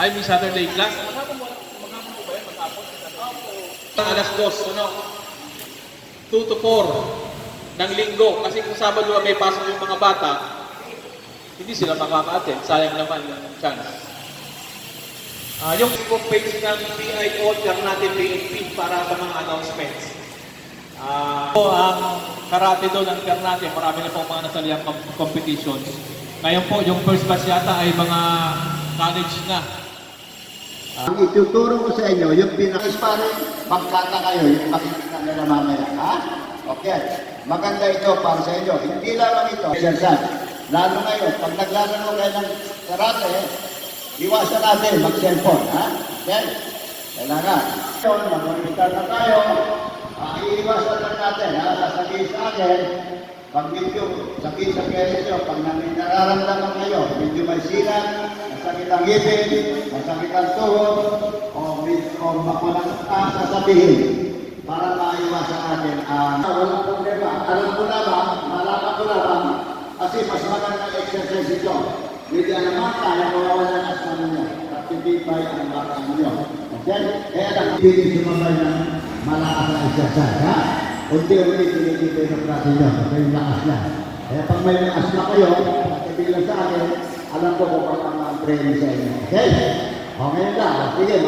Ay, may Saturday class. Alas 2, ano? 2 to 4 ng linggo. Kasi kung Sabado may pasok yung mga bata, hindi sila makaka-attend. Sayang naman yung chance. Yung Facebook page ng PIO, natin PNP para sa mga announcements. Ang karate doon ng Ternate, marami na po mga nasaliang competitions. Ngayon po, yung first batch yata ay mga college na. Ang ituturo ko sa inyo, yung pinaka-pare, magkata kayo, yung makikita nila mamaya. Ha? Okay. Maganda ito para sa inyo. Hindi lamang ito. Exercise. Lalo ngayon, pag naglalaro kayo ng karate, iwasan natin mag-cellphone. Ha? Okay? Kailangan. Yun, mag-monitor na tayo. Iiwasan lang natin. Ha? Sasabihin sa akin, pag medyo sakit sa keresyo, pag nararamdaman kayo, medyo may silang, masakit ang ngipin, masakit ang tuhod, o makulang sasabihin para maiwasan natin ang walang problema. Alam ko lamang, malaman ko lamang, kasi mas magandang exercise ito. Hindi naman kaya mawawala ng asma ninyo at tibay ang baka ninyo. Okay? Kaya lang, hindi sumabay ng malakas na exercise. Ha? Unti-unti tinitibay ng klase nyo. Okay, lakas na. Kaya pag may asma kayo, titigil lang sa akin, alam ko kung paano ang training sa inyo. Okay? Okay na. Sige.